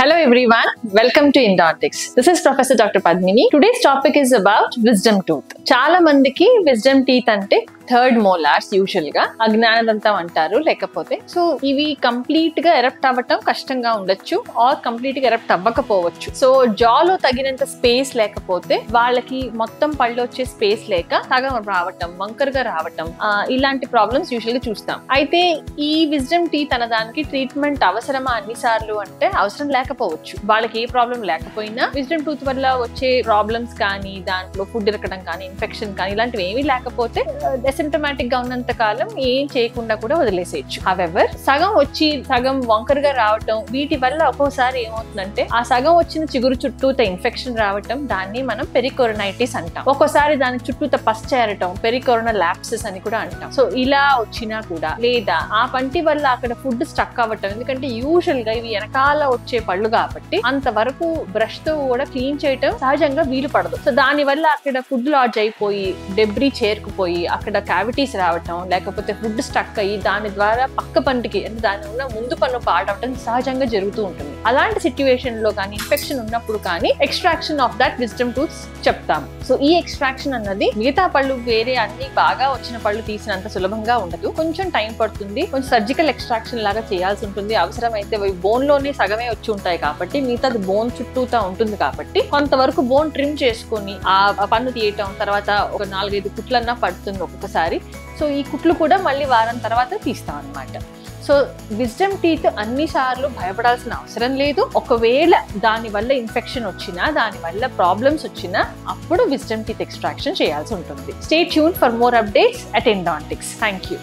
Hello everyone, welcome to Endodontics. This is Professor Dr. Padmini. Today's topic is about wisdom tooth. చాలా మందికి wisdom teeth అంటే third molars usual గా అజ్ఞానదంతం అంటారు. లేకపోతే so ఇవి complete గా ఎరప్ట్ అవ్వటం కష్టంగా ఉండొచ్చు ఆర్ కంప్లీట్ గా ఎరప్ట్ అవ్వకపోవచ్చు. సో జాలో తగినంత స్పేస్ లేకపోతే వాళ్ళకి మొత్తం పళ్ళు వచ్చే స్పేస్ లేక సగం రావటం, వంకరగా రావటం, ఇలాంటి ప్రాబ్లమ్స్ యూజువల్ గా చూస్తాం. అయితే ఈ విజ్డమ్ టీత్ అన్నదానికి ట్రీట్మెంట్ అవసరమా అన్నిసార్లు అంటే అవసరం లేకపోవచ్చు. వాళ్ళకి ఏ ప్రాబ్లం లేకపోయినా విజ్డమ్ టూత్ వల్ల వచ్చే ప్రాబ్లమ్స్ కానీ, దాంట్లో ఫుడ్ ఇరకడం కానీ, ఇన్ఫెక్షన్ కానీ ఇలాంటివి ఏమీ లేకపోతే అసిమ్టమాటిక్ గా ఉన్నంత కాలం ఏం చేయకుండా కూడా వదిలేసేయచ్చు. హవెవర్ సగం వచ్చి సగం వంకరగా రావటం వీటి వల్ల ఒక్కోసారి ఏమవుతుందంటే ఆ సగం వచ్చిన చిగురు చుట్టూత ఇన్ఫెక్షన్ రావటం, దాన్ని మనం పెరికోరనైటిస్ అంటాం. ఒక్కోసారి దాని చుట్టూత పస్ చేరటం పెరికోరనల్ లాప్సెస్ అని కూడా అంటాం. సో ఇలా వచ్చినా కూడా, లేదా ఆ పంటి వల్ల అక్కడ ఫుడ్ స్టక్ అవ్వటం, ఎందుకంటే యూజువల్ గా ఇవి వెనకాల వచ్చే పళ్ళు కాబట్టి అంతవరకు బ్రష్ తో కూడా క్లీన్ చేయటం సహజంగా వీలు పడదు. సో దాని వల్ల అక్కడ ఫుడ్ లాడ్జ్ అయిపోయి డెబ్రీ చేరుకుపోయి అక్కడ క్యావిటీస్ రావటం, లేకపోతే ఫుడ్ స్టక్ అయ్యి దాని ద్వారా పక్క పంటికి అంటే దాని ఉన్న ముందు పన్ను పాడవటం సహజంగా జరుగుతూ ఉంటుంది. అలాంటి సిచ్యువేషన్ లో కానీ, ఇన్ఫెక్షన్ ఉన్నప్పుడు కానీ extraction of that wisdom tooths చెప్తాము. సో ఈ ఎక్స్ట్రాక్షన్ అన్నది మిగతా పళ్ళు వేరే అన్ని బాగా వచ్చిన పళ్ళు తీసినంత సులభంగా ఉండదు. కొంచెం టైం పడుతుంది. కొంచెం సర్జికల్ ఎక్స్ట్రాక్షన్ లాగా చేయాల్సి ఉంటుంది. అవసరమైతే బోన్ లోనే సగమే వచ్చి ఉంటాయి కాబట్టి మిగతాది బోన్ చుట్టూతా ఉంటుంది కాబట్టి కొంతవరకు బోన్ ట్రిమ్ చేసుకొని ఆ పన్ను తీయటం, తర్వాత ఒక 4-5 కుట్లన్నా పడుతుంది ఒక్కొక్కసారి. సో ఈ కుట్లు కూడా మళ్ళీ వారం తర్వాత తీస్తాం అన్నమాట. సో విజ్డమ్ టీత్ అన్నిసార్లు భయపడాల్సిన అవసరం లేదు. ఒకవేళ దాని వల్ల ఇన్ఫెక్షన్ వచ్చినా, దాని వల్ల ప్రాబ్లమ్స్ వచ్చినా అప్పుడు విజ్డమ్ టీత్ ఎక్స్ట్రాక్షన్ చేయాల్సి ఉంటుంది. Stay tune for more updates at Endodontics. Thank you.